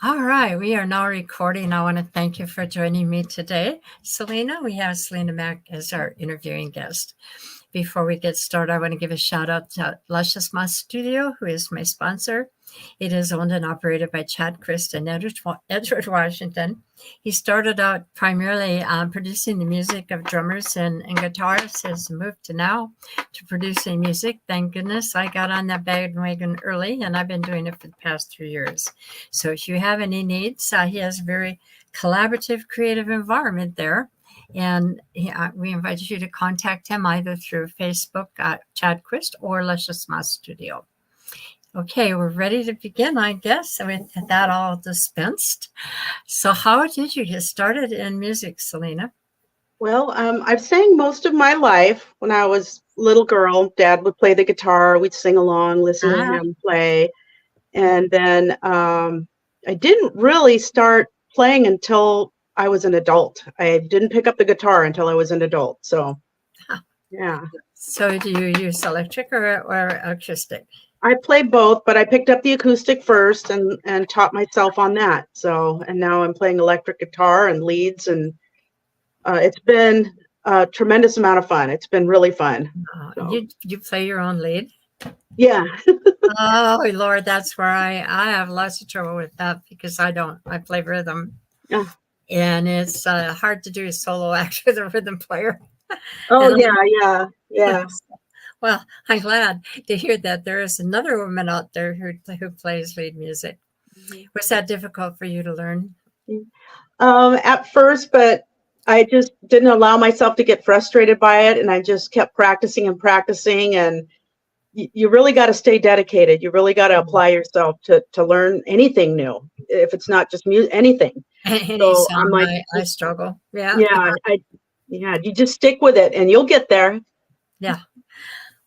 All right, we are now recording. I want to thank you for joining me today. Selena, we have Selena Mac as our interviewing guest. Before we get started, I want to give a shout out to Luscious Moss Studio, who is my sponsor. It is owned and operated by Chad Christ and Edward Washington. He started out primarily producing the music of drummers and guitarists, has moved to now to producing music. Thank goodness I got on that bandwagon early, and I've been doing it for the past 3 years. So if you have any needs, he has a very collaborative, creative environment there. And we invite you to contact him either through Facebook, Chad Christ, or Luscious Moss Studio. Okay, we're ready to begin, I guess, with that all dispensed. So how did you get started in music, Selena? Well, I've sang most of my life. When I was a little girl, Dad would play the guitar. We'd sing along, listen to him play. And then I didn't really start playing until I was an adult. I didn't pick up the guitar until I was an adult. So, yeah. So do you use electric or acoustic? I played both, but I picked up the acoustic first and taught myself on that. So, and now I'm playing electric guitar and leads, and it's been a tremendous amount of fun. It's been really fun. So. You play your own lead? Yeah. Oh, Lord, that's where I have lots of trouble with that because I don't. I play rhythm. Yeah. And it's hard to do a solo act with a rhythm player. Oh, yeah. Well, I'm glad to hear that there is another woman out there who plays lead music. Mm-hmm. Was that difficult for you to learn? At first, but I just didn't allow myself to get frustrated by it, and I just kept practicing and practicing. And you really got to stay dedicated. You really got to apply yourself to learn anything new. If it's not just music, anything. So I'm like, I struggle. Yeah. You just stick with it, and you'll get there. Yeah.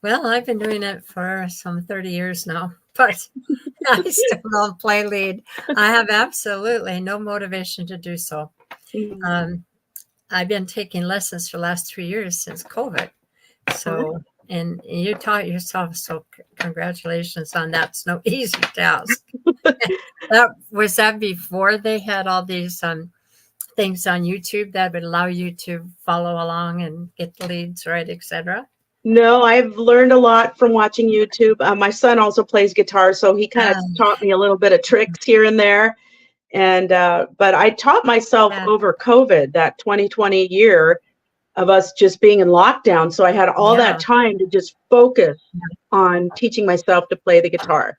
Well, I've been doing it for some 30 years now, but I still don't play lead. I have absolutely no motivation to do so. Mm-hmm. I've been taking lessons for the last 3 years since COVID. So, and you taught yourself, so congratulations on that. It's no easy task. Was that before they had all these things on YouTube that would allow you to follow along and get the leads right, etc.? No, I've learned a lot from watching YouTube. My son also plays guitar, so he kind of taught me a little bit of tricks here and there. And but I taught myself over COVID, that 2020 year of us just being in lockdown. So I had all that time to just focus on teaching myself to play the guitar.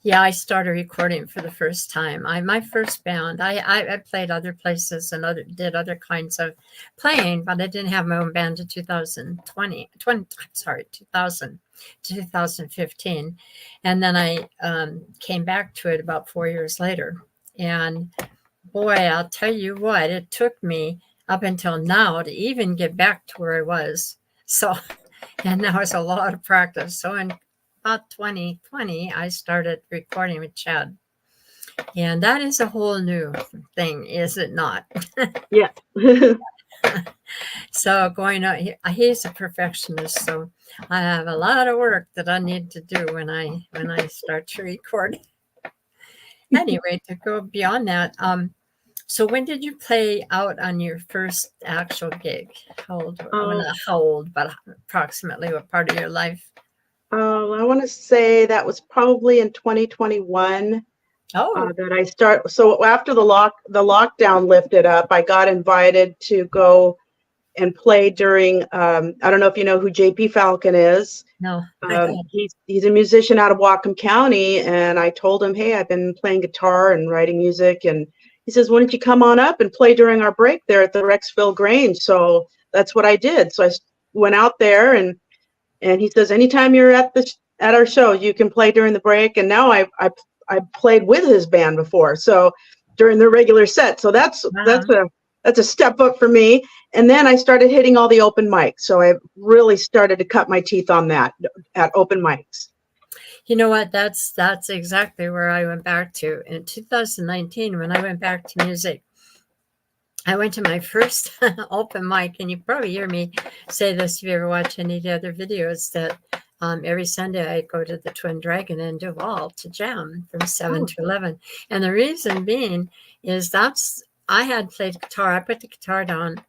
Yeah, I started recording for the first time. My first band, I played other places and did other kinds of playing, but I didn't have my own band until 2015. And then I came back to it about 4 years later. And boy, I'll tell you what, it took me up until now to even get back to where I was. So, and that was a lot of practice. So in about 2020, I started recording with Chad. And that is a whole new thing, is it not? Yeah. So going on, he's a perfectionist, so I have a lot of work that I need to do when I start to record. Anyway, to go beyond that, so when did you play out on your first actual gig? Not how old, but approximately what part of your life? I want to say that was probably in 2021 that I start. So after the lockdown lifted up, I got invited to go and play during. I don't know if you know who JP Falcon is. No. He's a musician out of Whatcom County, and I told him, hey, I've been playing guitar and writing music, and he says, why don't you come on up and play during our break there at the Rexville Grange? So that's what I did. So I went out there and he says, anytime you're at our show, you can play during the break. And now I played with his band before, so during the regular set. So that's a step up for me. And then I started hitting all the open mics. So I really started to cut my teeth on that at open mics. You know what? That's exactly where I went back to in 2019 when I went back to music. I went to my first open mic, and you probably hear me say this if you ever watch any of the other videos, that every Sunday I go to the Twin Dragon in Duval to jam from 7 to 11. And the reason being is I had played guitar. I put the guitar down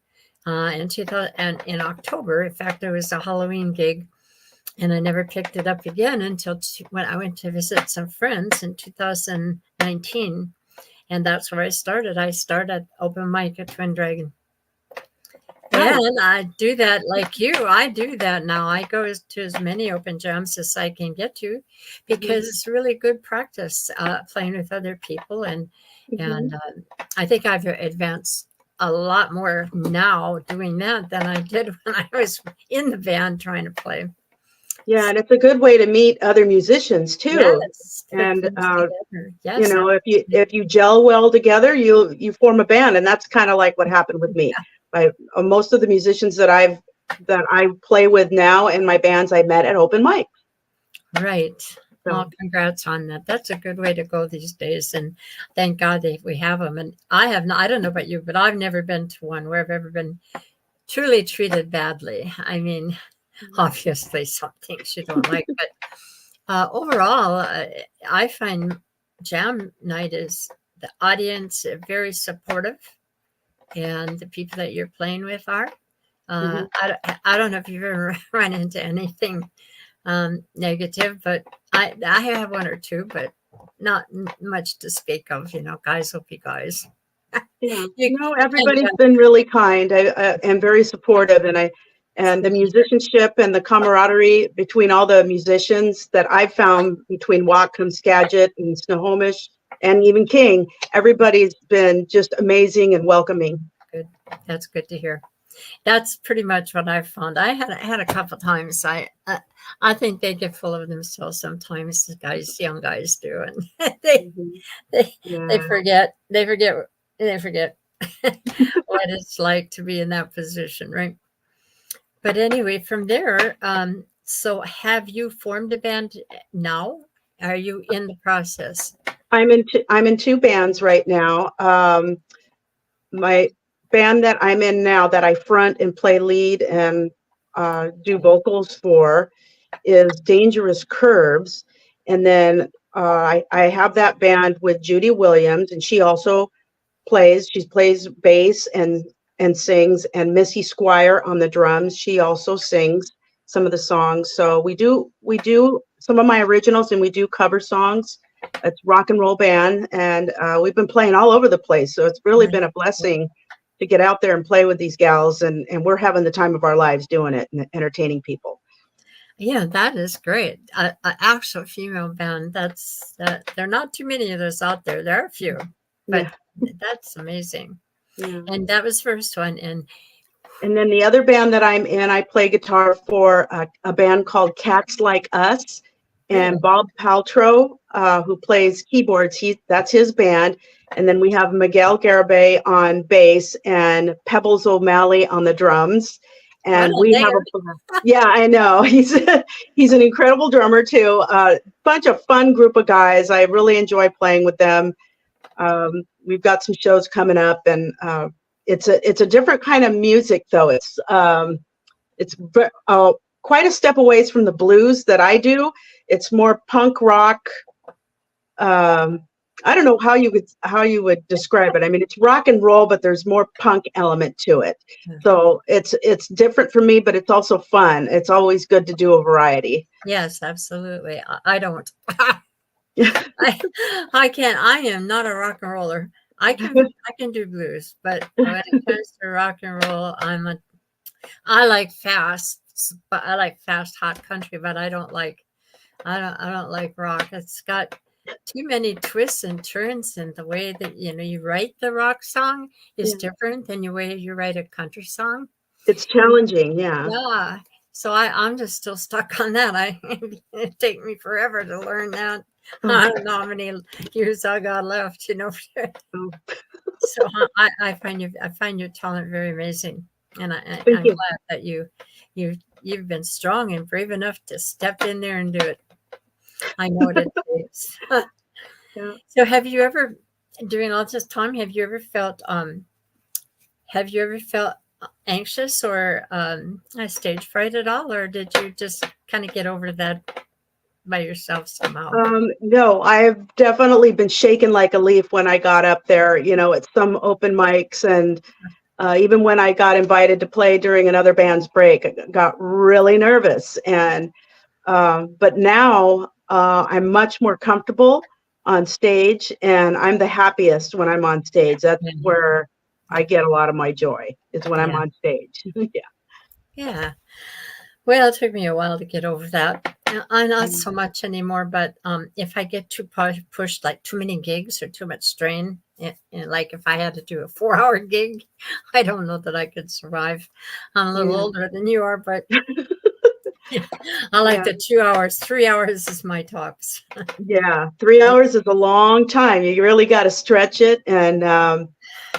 in 2000 and in October. In fact, it was a Halloween gig, and I never picked it up again until when I went to visit some friends in 2019. And that's where I started. I started open mic at Twin Dragon. And I do that like you. I do that now. I go to as many open jams as I can get to because it's really good practice playing with other people. And I think I've advanced a lot more now doing that than I did when I was in the band trying to play. Yeah, and it's a good way to meet other musicians too. Yes, and yes, you know, if you gel well together, you form a band, and that's kind of like what happened with me. Most of the musicians that I play with now in my bands, I met at open mic. Right. Well, congrats on that. That's a good way to go these days, and thank God that we have them. And I don't know about you, but I've never been to one where I've ever been truly treated badly. I mean, obviously some things you don't like, but overall, I find jam night is the audience very supportive, and the people that you're playing with are. I don't know if you've ever run into anything negative, but I have one or two, but not much to speak of. You know, guys will be guys. Yeah, everybody's been really kind. I am very supportive, and the musicianship and the camaraderie between all the musicians that I've found between Whatcom, Skagit, and Snohomish, and even King, everybody's been just amazing and welcoming. Good. That's good to hear. That's pretty much what I've found. I had a couple times. I think they get full of themselves sometimes. The young guys do, and they forget what it's like to be in that position, right? But anyway, from there, so have you formed a band now? Are you in the process? I'm in two bands right now. My band that I'm in now, that I front and play lead and do vocals for, is Dangerous Curves. And then I have that band with Judy Williams, and she also plays. She plays bass and sings, and Missy Squire on the drums. She also sings some of the songs. So we do some of my originals, and we do cover songs. It's rock and roll band, and we've been playing all over the place. So it's really been a blessing to get out there and play with these gals, and we're having the time of our lives doing it and entertaining people. Yeah, that is great. An actual female band. There are not too many of those out there. There are a few, but that's amazing. Yeah. And that was first one. And then the other band that I'm in, I play guitar for a band called Cats Like Us, and Bob Paltrow, who plays keyboards, that's his band. And then we have Miguel Garibay on bass and Pebbles O'Malley on the drums. And we have I know, he's an incredible drummer too. Bunch of fun group of guys. I really enjoy playing with them. We've got some shows coming up, and it's a different kind of music though. It's quite a step away from the blues that I do. It's more punk rock. I don't know how you would describe it. I mean, it's rock and roll, but there's more punk element to it. So it's different for me, but it's also fun. It's always good to do a variety. Yes, absolutely. I don't. I can't. I am not a rock and roller. I can do blues, but when it comes to rock and roll, I like fast, but I like fast hot country, but I don't like rock. It's got too many twists and turns, and the way that you write the rock song is different than the way you write a country song. It's challenging, yeah. Yeah. So I'm just still stuck on that. It'd take me forever to learn that. I don't know how many years I got left, So I find your talent very amazing, and I'm glad that you've been strong and brave enough to step in there and do it. I know what it takes. So have you ever, during all this time, have you ever felt anxious or stage fright at all, or did you just kind of get over that by yourself somehow? No, I've definitely been shaken like a leaf when I got up there, at some open mics. And even when I got invited to play during another band's break, I got really nervous. But now I'm much more comfortable on stage, and I'm the happiest when I'm on stage. That's Yeah. where I get a lot of my joy, is when I'm Yeah. on stage. Yeah. Yeah. Well, it took me a while to get over that. I'm not Mm. so much anymore, but if I get too pushed, like too many gigs or too much strain, like if I had to do a 4 hour gig, I don't know that I could survive. I'm a little Yeah. older than you are, but yeah, I like Yeah. the 2 hours. 3 hours is my tops. Yeah. 3 hours is a long time. You really got to stretch it. And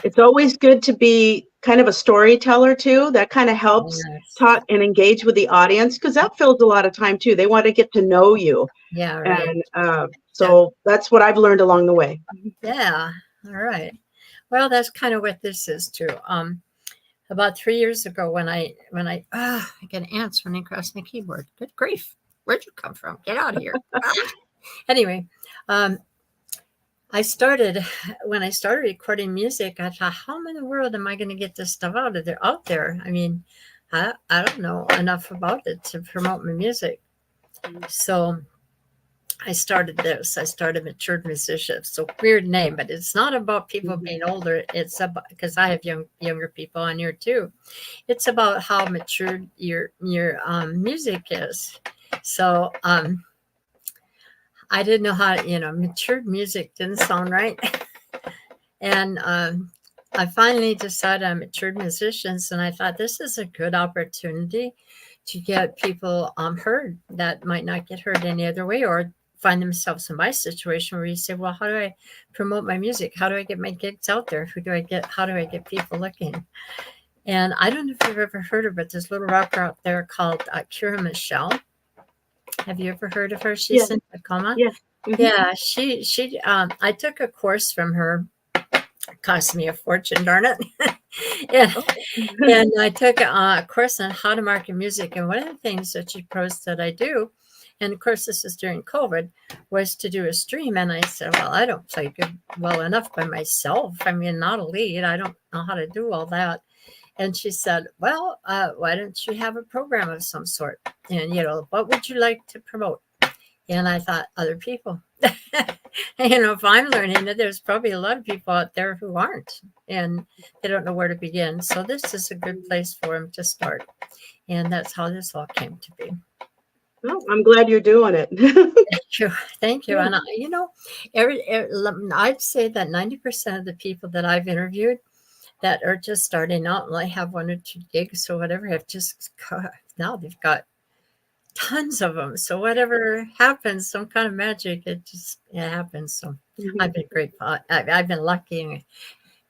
it's always good to be kind of a storyteller too. That kind of helps Yes. talk and engage with the audience, because that fills a lot of time too. They want to get to know you. Yeah, right. And That, so that's what I've learned along the way. yeah. All right. Well, that's kind of what this is too. About 3 years ago, I get ants running across my keyboard. Good grief! Where'd you come from? Get out of here! Anyway, um, I started when I started recording music. I thought, how in the world am I going to get this stuff out there? I mean, I don't know enough about it to promote my music. So I started this. I started Matured Musicians. So weird name, but it's not about people being older. It's about, because I have younger people on here too. It's about how matured your music is. So I didn't know how, matured music didn't sound right. And I finally decided on Matured Musicians, and I thought this is a good opportunity to get people heard that might not get heard any other way, or find themselves in my situation where you say, well, how do I promote my music? How do I get my gigs out there? How do I get people looking? And I don't know if you've ever heard of it. There's a little rocker out there called Kira Michelle. Have you ever heard of her? Yeah. She's in Tacoma. Yeah. Mhm. Yeah, she. I took a course from her. It cost me a fortune, darn it. Yeah, Oh. and I took a course on how to market music. And one of the things that she proposed that I do, and of course this was during COVID, was to do a stream. And I said, well, I don't play well enough by myself. I mean, not a lead. I don't know how to do all that. And she said, well, why don't you have a program of some sort? And, what would you like to promote? And I thought, other people. If I'm learning it, there's probably a lot of people out there who aren't, and they don't know where to begin. So this is a good place for them to start. And that's how this all came to be. Well, I'm glad you're doing it. Thank you. Thank you. Yeah. And, I'd say that 90% of the people that I've interviewed that are just starting out and like have 1 or 2 gigs or whatever have just now they've got tons of them. So whatever happens, some kind of magic, it happens. So I've been grateful. I've been lucky and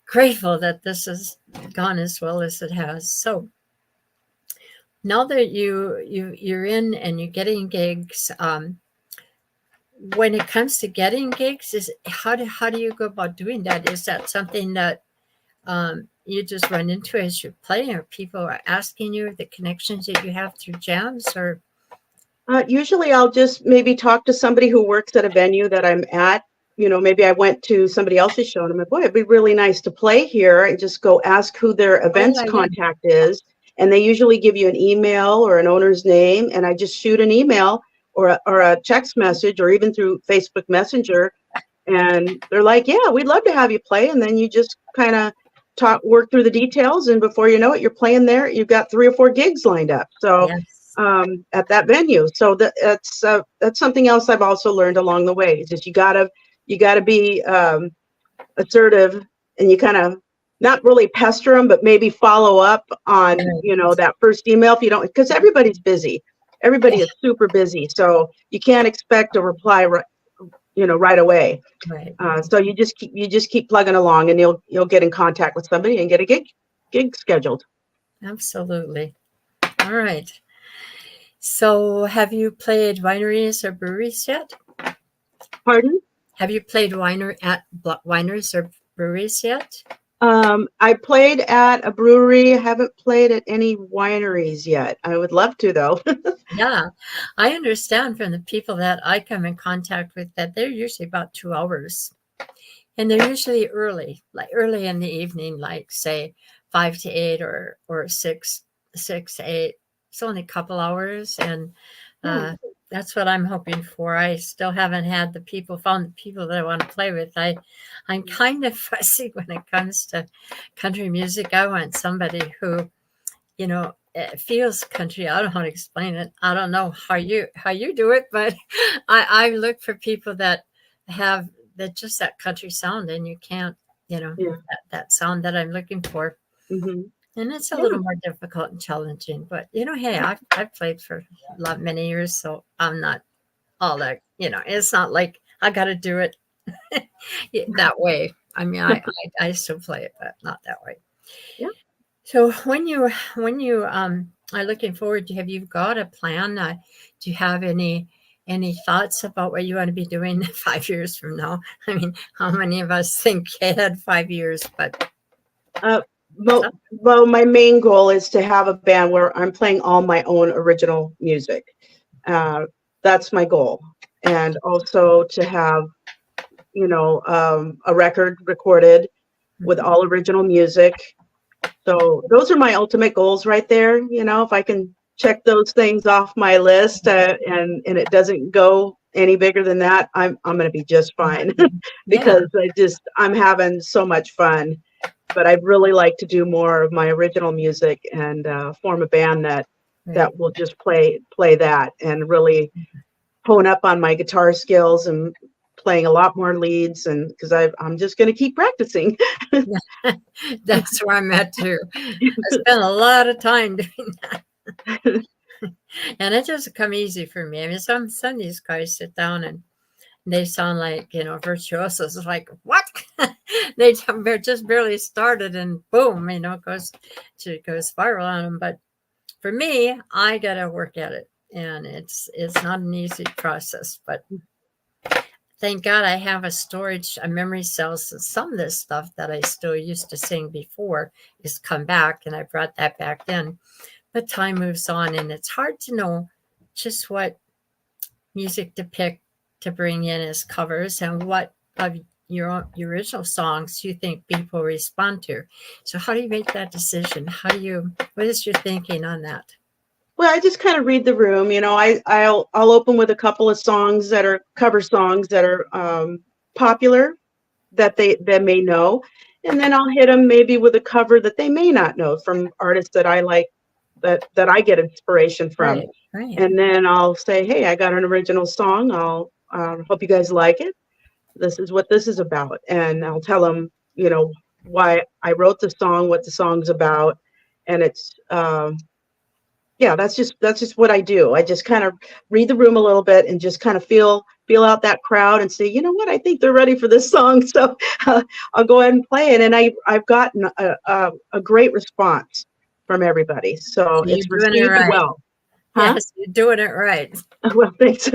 grateful that this has gone as well as it has. So now that you're in and you're getting gigs, when it comes to getting gigs, how do you go about doing that? Is that something that you just run into as you're playing, or people are asking you, the connections that you have through jams, or Usually I'll just maybe talk to somebody who works at a venue that I'm at. Maybe I went to somebody else's show and I'm like, boy, it'd be really nice to play here, and just go ask who their oh events yeah, yeah, contact is. And they usually give you an email or an owner's name. And I just shoot an email or a text message, or even through Facebook Messenger. And they're like, yeah, we'd love to have you play. And then you just kind of work through the details. And before you know it, you're playing there. You've got 3 or 4 gigs lined up. So yes, at that venue. So that's something else I've also learned along the way. Is just you gotta be assertive, and you kind of not really pester them, but maybe follow up on right, that first email if you don't, because everybody's busy. Everybody is super busy, so you can't expect a reply right away. right, So you just keep plugging along, and you'll get in contact with somebody and get a gig scheduled. absolutely. All right. So, have you played wineries or breweries yet? Pardon? Have you played wineries or breweries yet? I played at a brewery. Haven't played at any wineries yet. I would love to, though. Yeah, I understand from the people that I come in contact with that they're usually about 2 hours. And they're usually early, like early in the evening, like say 5 to 8 or six to eight. It's only a couple hours, and Yeah, uh, that's what I'm hoping for. I still haven't had found the people that I want to play with. I'm kind of fussy when it comes to country music. I want somebody who, feels country. I don't know how to explain it. I don't know how you do it, but I look for people that have just that country sound, and you can't, yeah, that sound that I'm looking for. hmm And it's a yeah, little more difficult and challenging, but hey, I've played for many years, so I'm not all that. It's not like I got to do it that way. I mean, I still play it, but not that way. yeah. So when you are looking forward, have you got a plan? Do you have any thoughts about what you want to be doing 5 years from now? I mean, how many of us think ahead 5 years? But Uh, well, my main goal is to have a band where I'm playing all my own original music. Uh, that's my goal, and also to have a record recorded with all original music. So those are my ultimate goals right there. If I can check those things off my list, and it doesn't go any bigger than that, I'm going to be just fine yeah, because I'm having so much fun. But I'd really like to do more of my original music and form a band that right. will just play that and really hone up on my guitar skills and playing a lot more leads, and because I'm just going to keep practicing. That's where I'm at too. I spent a lot of time doing and it doesn't come easy for me. I mean, some of these guys sit down and they sound like virtuosos. It's like what? They're just barely started and boom, it goes viral on them. But for me, I gotta work at it, and it's not an easy process. But thank God I have a memory cells. So some of this stuff that I still used to sing before is come back, and I brought that back then. But time moves on, and it's hard to know just what music to pick to bring in as covers and what of your original songs you think people respond to. So how do you make that decision? What is your thinking on that? Well, I just kind of read the room. I'll open with a couple of songs that are cover songs that are popular that they may know, and then I'll hit them maybe with a cover that they may not know from artists that I like, that I get inspiration from. Right, right. And then I'll say, hey, I got an original song. I'll hope you guys like it. This is what this is about, and I'll tell them, why I wrote the song, what the song's about, and it's yeah, that's just what I do. I just kind of read the room a little bit and just kind of feel out that crowd and say, you know what, I think they're ready for this song, so I'll go ahead and play it. And I've gotten a great response from everybody, so So you're it's doing it received right. well. Huh? Yes, you're doing it right. Well, thanks.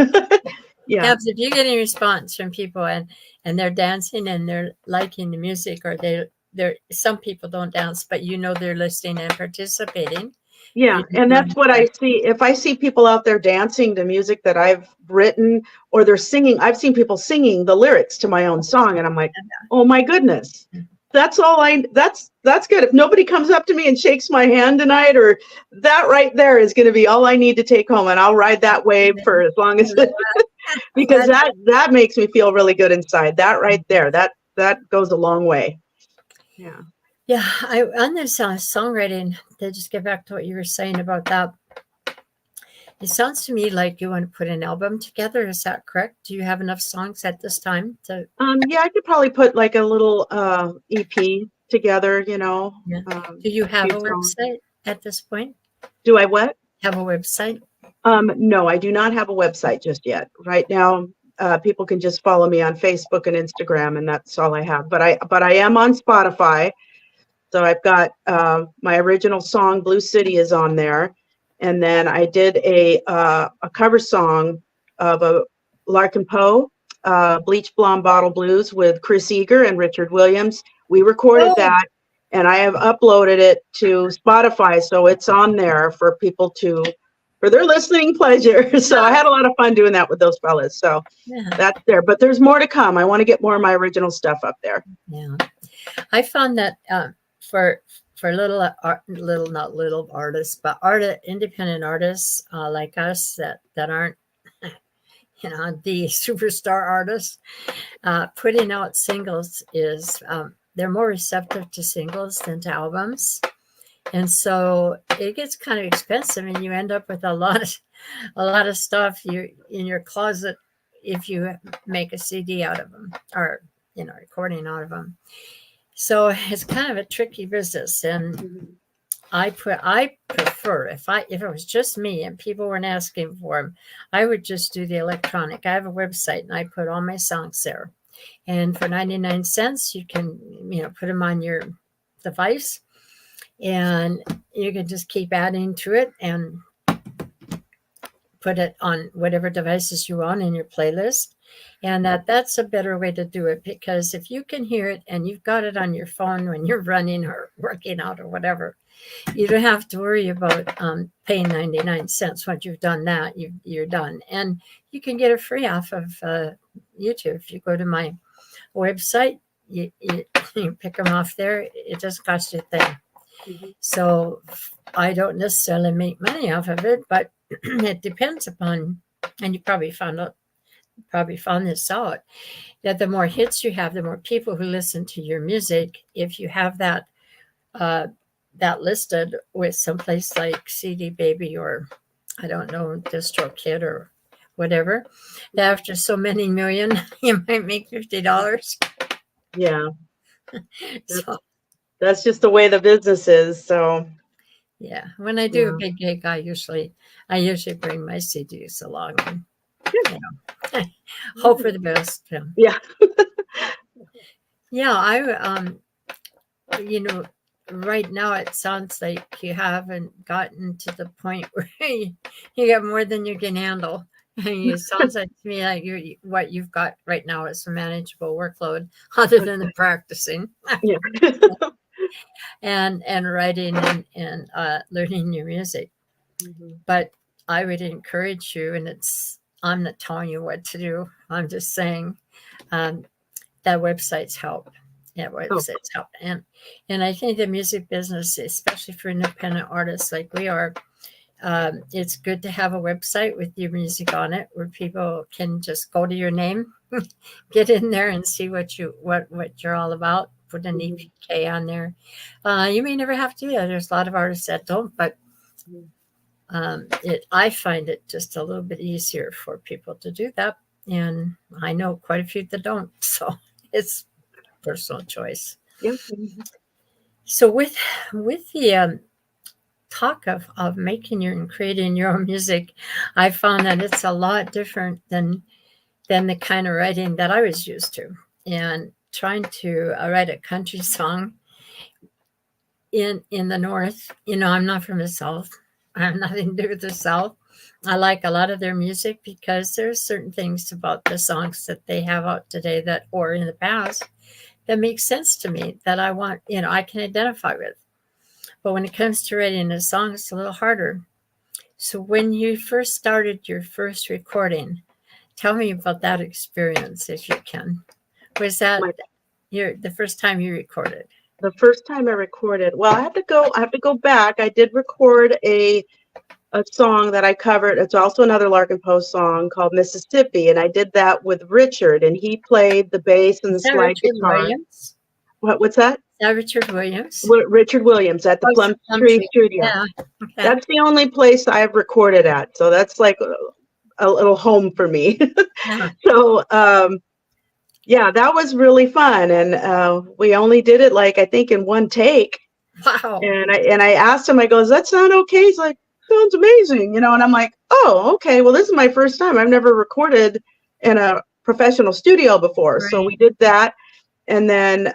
Yeah, Yeah, if you get any response from people and they're dancing and they're liking the music, or they're some people don't dance, but they're listening and participating, yeah, you're and doing that's it what I right. see. If I see people out there dancing to music that I've written, or they're singing, I've seen people singing the lyrics to my own song, and I'm like, oh my goodness, that's good. If nobody comes up to me and shakes my hand tonight, or that right there is going to be all I need to take home, and I'll ride that wave for as long as because That that makes me feel really good inside. That right there, that goes a long way. Yeah. Yeah, I on this songwriting, to just get back to what you were saying about that, it sounds to me like you want to put an album together. Is that correct? Do you have enough songs at this time to? Yeah, I could probably put like a little EP together, Yeah. um, Do you a have few a songs. website at this point? Do I what? Have a website? No, I do not have a website just yet. Right now, people can just follow me on Facebook and Instagram, and that's all I have. But I am on Spotify, so I've got my original song "Blue City" is on there, and then I did a cover song of a Larkin Poe, "Bleach Blonde Bottle Blues" with Chris Eager and Richard Williams. We recorded Oh, that, and I have uploaded it to Spotify, so it's on there for people for their listening pleasure. So I had a lot of fun doing that with those fellas. So yeah, that's there, but there's more to come. I want to get more of my original stuff up there. yeah. I found that for little little, not little artists, but independent artists like us that aren't the superstar artists, putting out singles is they're more receptive to singles than to albums. And so it gets kind of expensive, and you end up with a lot of stuff you in your closet if you make a CD out of them, or recording out of them. So it's kind of a tricky business, and I prefer, if it was just me and people weren't asking for them, I would just do the electronic. I have a website and I put all my songs there, and for 99 cents you can put them on your device, and you can just keep adding to it and put it on whatever devices you want in your playlist. And that's a better way to do it, because if you can hear it and you've got it on your phone when you're running or working out or whatever, you don't have to worry about paying 99 cents. Once you've done that, you're done. And you can get it free off of YouTube. If you go to my website, you pick them off there. It doesn't cost you a thing. So I don't necessarily make money off of it, but it depends upon, and you probably found this out, that the more hits you have, the more people who listen to your music. If you have that listed with someplace like CD Baby, or I don't know, DistroKid or whatever, that after so many million, you might make $50. Yeah. So That's just the way the business is. So yeah, when I do a big gig, I usually bring my CDs along, and hope for the best. Yeah. Yeah, I right now it sounds like you haven't gotten to the point where you got more than you can handle. It sounds like to me like what you've got right now is a manageable workload, other than the practicing. Yeah. and writing and learning new music. But I would encourage you, and I'm not telling you what to do. I'm just saying that websites help. Yeah, websites help. And I think the music business, especially for independent artists like we are, it's good to have a website with your music on it, where people can just go to your name, get in there and see what you're all about. Put an EPK on there. You may never have to do that. There's a lot of artists that don't, but I find it just a little bit easier for people to do that, and I know quite a few that don't. So it's personal choice. Yeah. So with the talk of making and creating your own music, I found that it's a lot different than the kind of writing that I was used to. And trying to write a country song in the North, I'm not from the South. I have nothing to do with the South. I like a lot of their music because there's certain things about the songs that they have out today or in the past, that makes sense to me, that I want, I can identify with. But when it comes to writing a song, it's a little harder. So when you first started your first recording, tell me about that experience, if you can. Was that the first time you recorded? The first time I recorded, well, I have to go back. I did record a song that I covered. It's also another Larkin Post song called Mississippi, and I did that with Richard, and he played the bass and the slide guitar. Williams? What's that? Is that Richard Williams? Richard Williams at the Plum Tree Studio. Yeah. Okay. That's the only place I've recorded at, so that's like a little home for me. Yeah. So yeah, that was really fun, and we only did it I think in one take. Wow. And I asked him, I goes, "That sound okay?" He's like, "Sounds amazing," and I'm like, "Oh, okay. Well, this is my first time. I've never recorded in a professional studio before." Right. So we did that, and then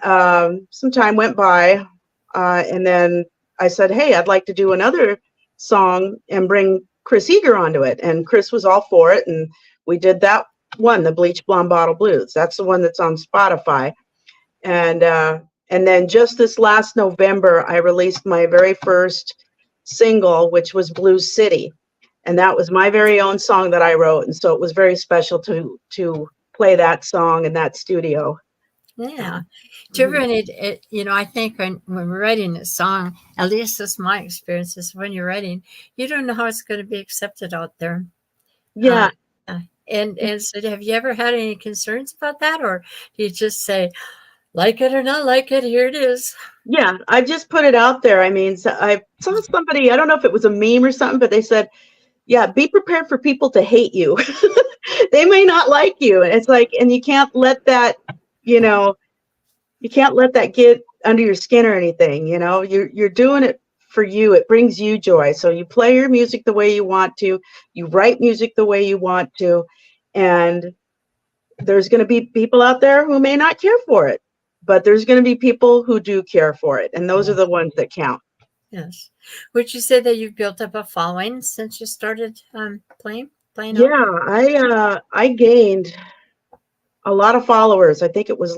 some time went by, and then I said, "Hey, I'd like to do another song and bring Chris Eager onto it," and Chris was all for it, and we did that one, the Bleach Blonde Bottle Blues. That's the one that's on Spotify, and And then just this last November, I released my very first single, which was Blues City. And that was my very own song that I wrote. And so it was very special to play that song in that studio. Yeah. Do you ever need it? I think when we're writing a song, at least this is my experience, is when you're writing, you don't know how it's going to be accepted out there. Yeah. And so have you ever had any concerns about that? Or do you just say, like it or not like it, here it is? Yeah, I just put it out there. I mean, so I saw somebody, I don't know if it was a meme or something, but they said, yeah, be prepared for people to hate you. They may not like you. And it's like, and you can't let that, you can't let that get under your skin or anything. You're doing it for you. It brings you joy. So you play your music the way you want to, you write music the way you want to, and there's going to be people out there who may not care for it, but there's going to be people who do care for it, and those are the ones that count. Yes. Would you say that you've built up a following since you started playing? Yeah, I gained a lot of followers. I think it was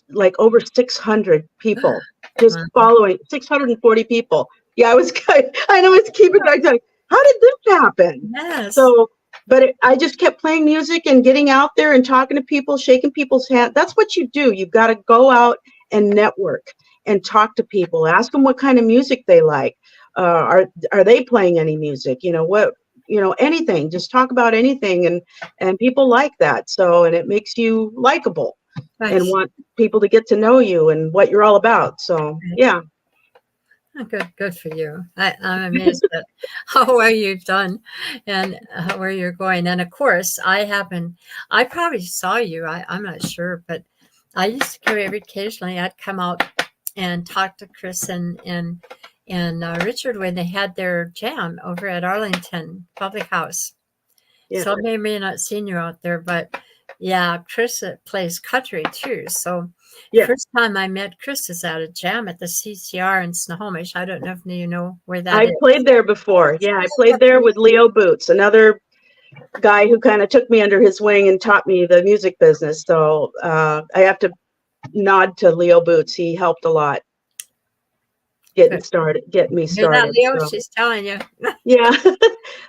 like over 600 people just following, 640 people. Yeah, I know it's keeping back. Like, how did this happen? Yes. So, but I just kept playing music and getting out there and talking to people, shaking people's hand. That's what you do. You've got to go out and network and talk to people, ask them what kind of music they like. Are they playing any music? Anything, just talk about anything. And people like that. So, and it makes you likable and want people to get to know you and what you're all about. So, yeah. Oh, good for you. I'm amazed at how well you've done and where you're going. And of course, I probably saw you. I'm not sure, but I used to go occasionally. I'd come out and talk to Chris and Richard when they had their jam over at Arlington Public House. Yeah. So they may not seen you out there, but yeah, Chris plays country too. So Yeah. first time I met Chris is at a jam at the CCR in Snohomish. I don't know if you know where that is. I played there before. Yeah, I played there with Leo Boots, another guy who kind of took me under his wing and taught me the music business. So I have to nod to Leo Boots. He helped a lot get me started. Hear that, Leo? So. She's telling you. Yeah.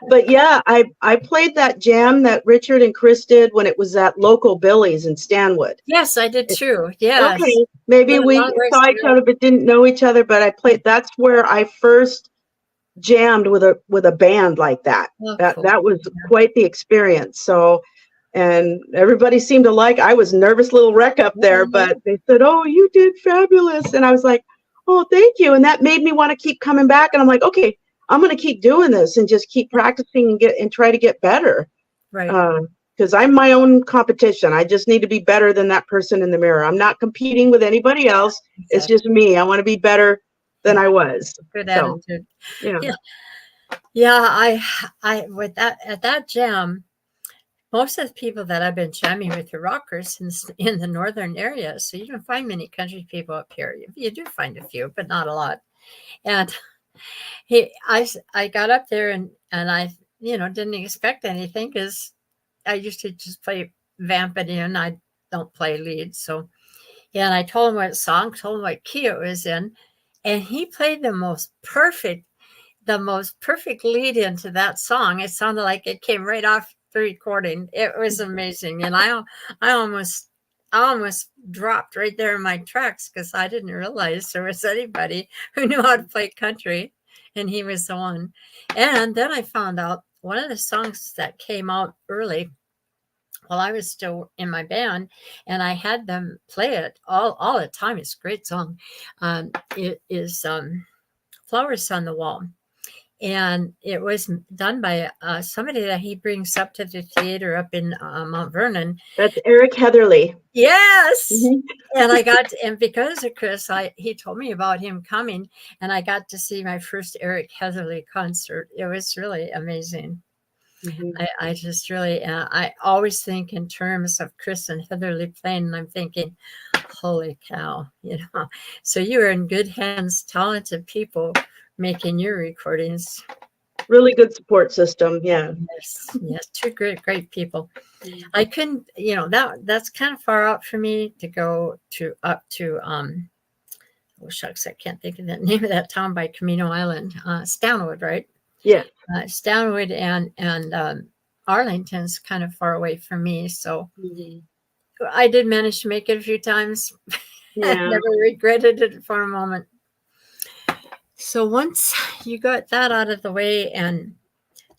But yeah, I played that jam that Richard and Chris did when it was at local Billy's in Stanwood. Yes, I did too. Yes. Okay. Maybe we saw each other but didn't know each other, but I played. That's where I first jammed with a band like that. Oh, that cool. that was quite the experience. So, and everybody seemed to like. I was nervous little wreck up there, but they said, "Oh, you did fabulous," and I was like, "Oh, thank you," and that made me want to keep coming back. And I'm like, "Okay, I'm going to keep doing this and just keep practicing and try to get better." Right. Because I'm my own competition. I just need to be better than that person in the mirror. I'm not competing with anybody else. Exactly. It's just me. I want to be better than I was. Good attitude. Yeah. Yeah. I with that at that jam, most of the people that I've been jamming with are rockers in the northern area. So you don't find many country people up here. You do find a few, but not a lot. And I got up there and I didn't expect anything because I used to just play vamp it in. I don't play lead. So, yeah, and I told him what song, told him what key it was in. And he played the most perfect lead into that song. It sounded like it came right off the recording. It was amazing. And I almost dropped right there in my tracks because I didn't realize there was anybody who knew how to play country. And he was the one. And then I found out one of the songs that came out early while I was still in my band, and I had them play it all the time. It's a great song. It is Flowers on the Wall. And it was done by somebody that he brings up to the theater up in Mount Vernon. That's Eric Heatherly. Yes. Mm-hmm. And because of Chris, he told me about him coming, and I got to see my first Eric Heatherly concert. It was really amazing. Mm-hmm. I just really, I always think in terms of Chris and Heatherly playing, and I'm thinking, holy cow, So you are in good hands, talented people making your recordings. Really good support system. Yeah. Yes. Two great people. I couldn't, that's kind of far out for me to go up to oh shucks, I can't think of the name of that town by Camino Island, Stanwood, right? Yeah. Stanwood and Arlington's kind of far away from me, so I did manage to make it a few times. Yeah. Never regretted it for a moment. So once you got that out of the way and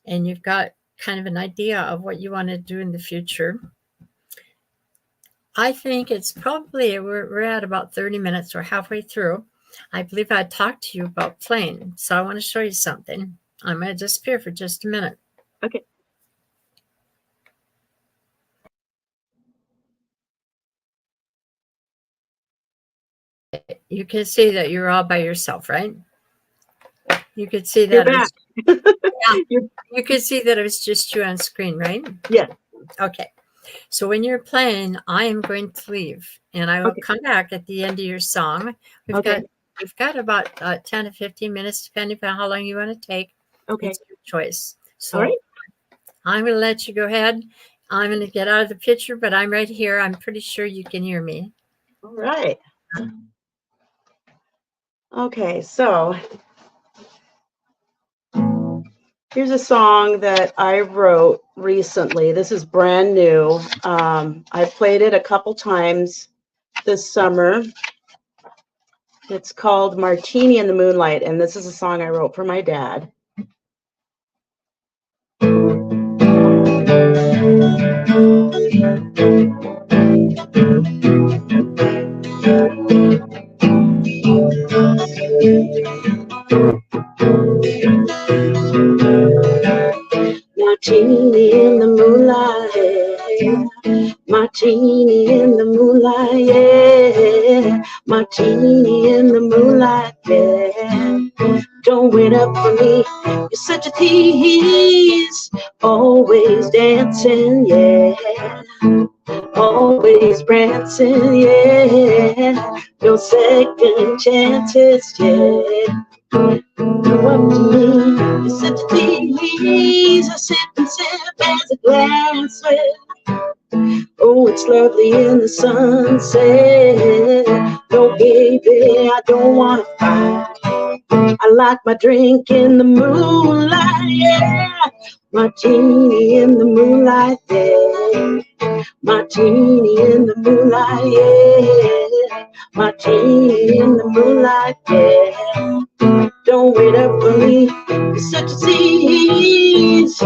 you've got kind of an idea of what you want to do in the future, I think it's probably, we're at about 30 minutes. We're halfway through. I believe I talked to you about playing. So I want to show you something. I'm going to disappear for just a minute. Okay. You can see that you're all by yourself, right? You could see You're that. back. You could see that it was just you on screen, right? Yeah. Okay. So when you're playing, I am going to leave, and I will come back at the end of your song. We've got about 10 to 15 minutes, depending on how long you want to take. Okay. It's your choice. So All right. I'm going to let you go ahead. I'm going to get out of the picture, but I'm right here. I'm pretty sure you can hear me. All right. Okay, so here's a song that I wrote recently. This is brand new. I played it a couple times this summer. It's called Martini in the Moonlight, and this is a song I wrote for my dad. Martini in the moonlight, martini in the moonlight, yeah. Martini in the moonlight, yeah. Don't wait up for me, you're such a tease. Always dancing, yeah. Always prancing, yeah. No second chances, yeah. Come up to me, you're such a tease. I sip and sip as a glass with. Oh, it's lovely in the sunset. No, baby, I don't want to fight. I like my drink in the moonlight, yeah. Martini in the moonlight, yeah. Martini in the moonlight, yeah. Martini in the moonlight, yeah. Don't wait up for me, you're such a tease.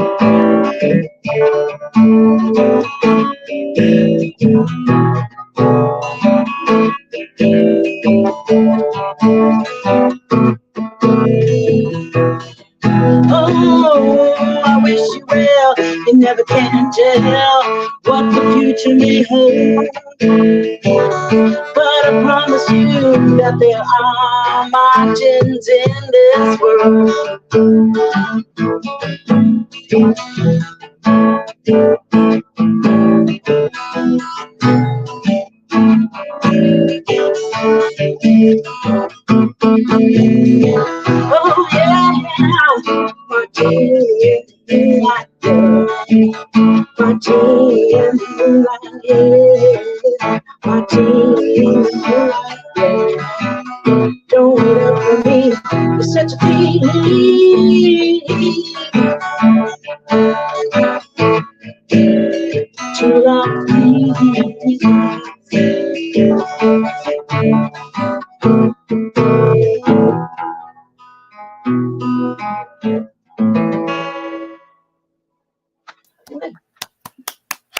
Oh, I wish you well. You never can tell what the future may hold. But I promise you that there are margins in this world. Oh yeah, Martini in the moonlight, yeah. Martini in the moonlight, yeah. Martini in the moonlight, yeah. Don't wait up for me, you're such a tease. Too long, please.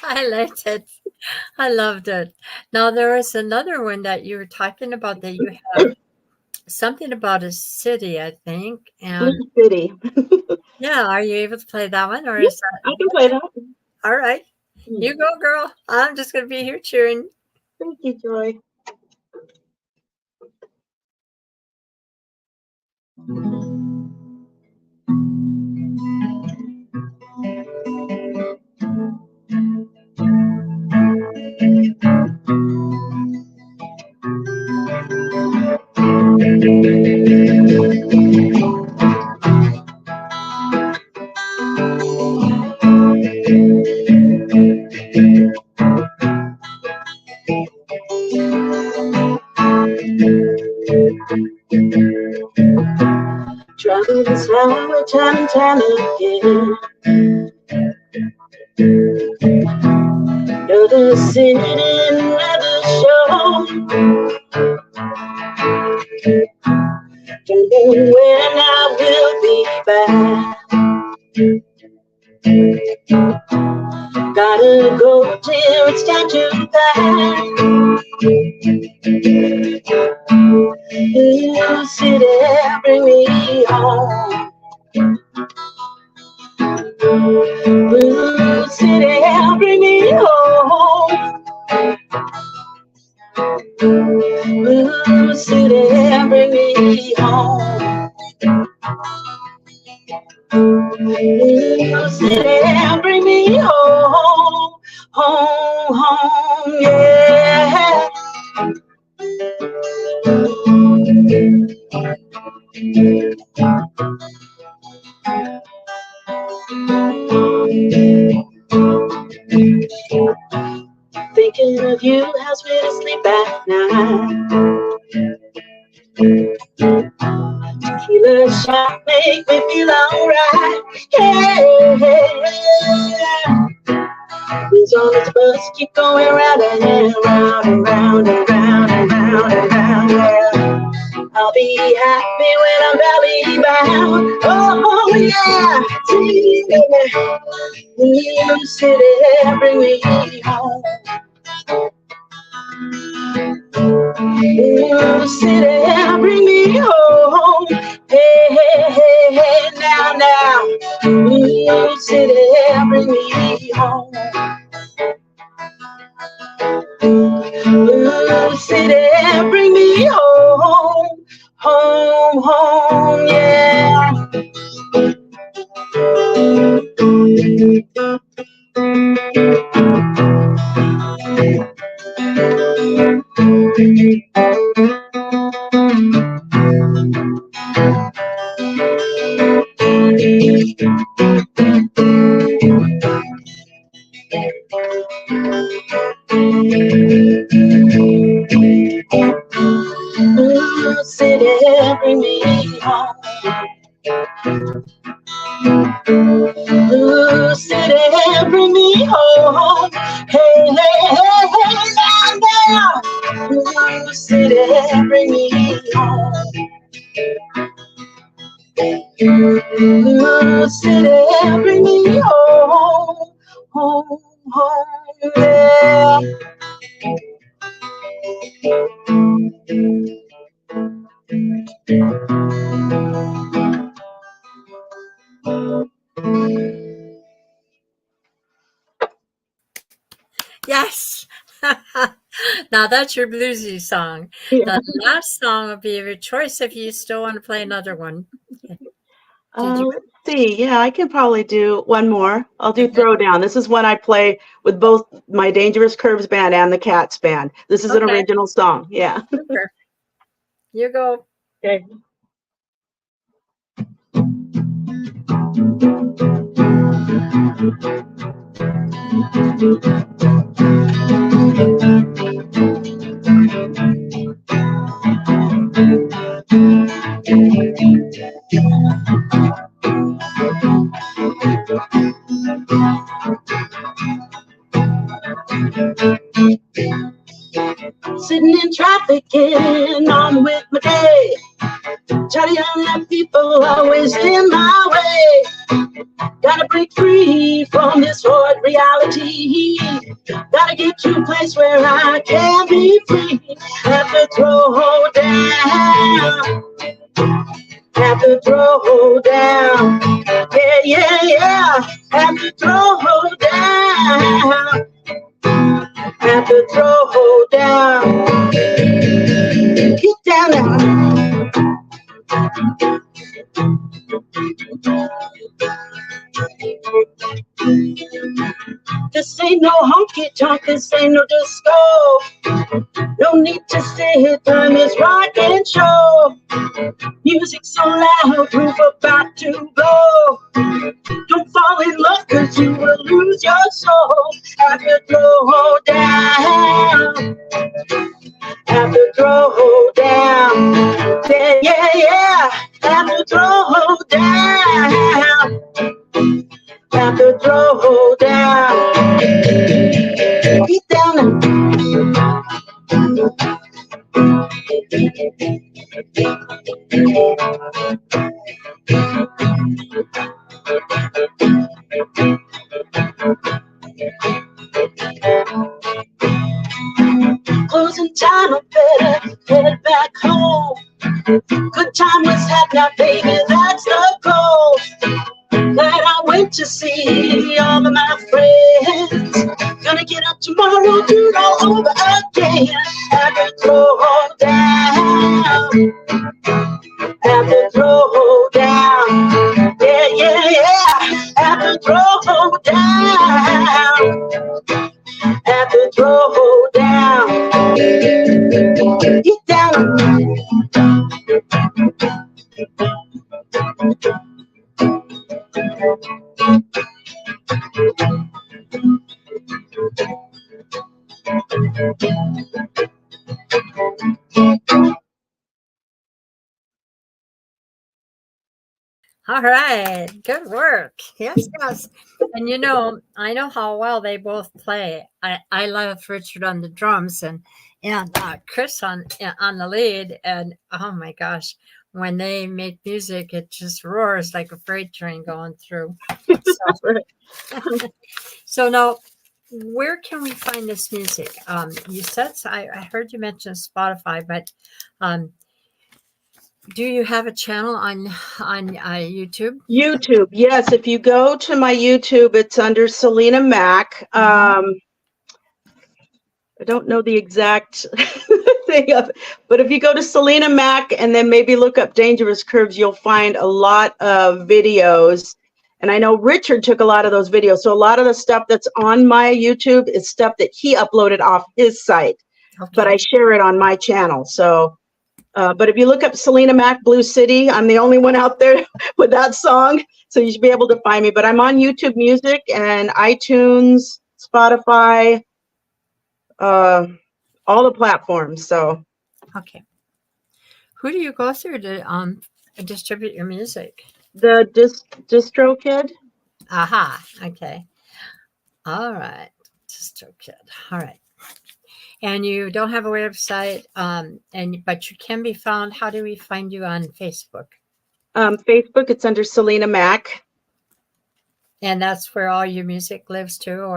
I liked it. I loved it. Now, there was another one that you were talking about that you have something about a city, I think. And Blue City. yeah, are you able to play that one? Or Yes, is that I can play that. all right? You go, girl. I'm just going to be here cheering. Thank you, Joy. this highway time and time again. You're the city never show. Don't know when I will be back. Gotta go till it's time to pack. Blue city, bring me home. Blue city, bring me home. Blue city, bring me home. Blue city, bring me home. Home, home, yeah. Thinking of you helps me to sleep at night. Tequila shot make me feel alright. Hey, hey. These on this bus keep going round and round and round and round and round and round. Yeah. I'll be happy when I'm belly bound. Oh yeah, see New city, bring me home. New city, bring me home. Hey, hey, hey, hey, now, now. New city, bring me home. New city, bring me home. Home, home, yeah. Blue city, bring me home. Blue city, bring me home. Hey, hey, hey, hey, now, now. Blue city, bring me home. Blue city, bring me home. Home, home, yeah. Yes. Now that's your bluesy song. Yeah. The last song will be your choice if you still want to play another one. Let's see. Yeah, I can probably do one more. I'll do Okay. Throwdown. This is one I play with both my Dangerous Curves band and the Cats band. This is an Okay. original song. Yeah. Super. You go. Okay. Sitting in traffic and on with my day. Trying to young people always in my way. Gotta break free from this hard reality. Gotta get to a place where I can be free. Have to throw down. Have to throw down. Yeah, yeah, yeah. Have to throw down. Have to throw down. Get down now. This ain't no honky tonk, this ain't no disco. No need to say time is rock and show. Music so loud, roof about to blow. Don't fall in love, cause you will lose your soul. Have to throw down. Have to throw down. Yeah, yeah, yeah. Have to throw down. Closing time, I better head back home. Good time was had, now baby, that's the goal. That I went to see all of my friends. Gonna get up tomorrow, do it all over again. Have to throw down, have to throw down. Yeah, yeah, yeah. Have to throw down, have to throw down. Get down. All right, good work. Yes, yes. And you know, I know how well they both play. I love Richard on the drums and Chris on the lead. And oh my gosh, when they make music, it just roars like a freight train going through. So, so now, where can we find this music? You said I heard you mention Spotify, but do you have a channel on YouTube? YouTube, yes. If you go to my YouTube, it's under Selena Mac. I don't know the exact thing of it, but if you go to Selena Mac and then maybe look up Dangerous Curves, you'll find a lot of videos. And I know Richard took a lot of those videos. So a lot of the stuff that's on my YouTube is stuff that he uploaded off his site, but I share it on my channel. So, but if you look up Selena Mac, Blue City, I'm the only one out there with that song. So you should be able to find me, but I'm on YouTube Music and iTunes, Spotify, all the platforms. So Okay. Who do you go through to distribute your music? the distro kid. Aha. Okay. All right. Distro kid. All right. And you don't have a website, but you can be found. How do we find you on Facebook? Facebook, it's under Selena Mac. And that's where all your music lives too,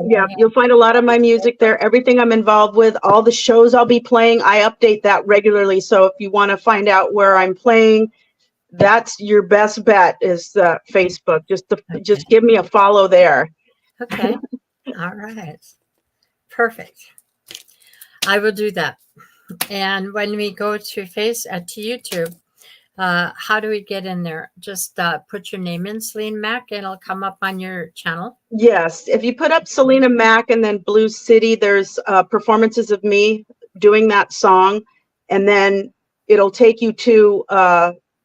Yeah, you'll find a lot of my music there. Everything I'm involved with, all the shows I'll be playing, I update that regularly. So if you want to find out where I'm playing, that's your best bet is Facebook. Just give me a follow there. Okay. All right. Perfect. I will do that. And when we go to YouTube, how do we get in there? Just put your name in, Selena Mac, and it'll come up on your channel. Yes, if you put up Selena Mac and then Blue City, there's performances of me doing that song, and then it'll take you to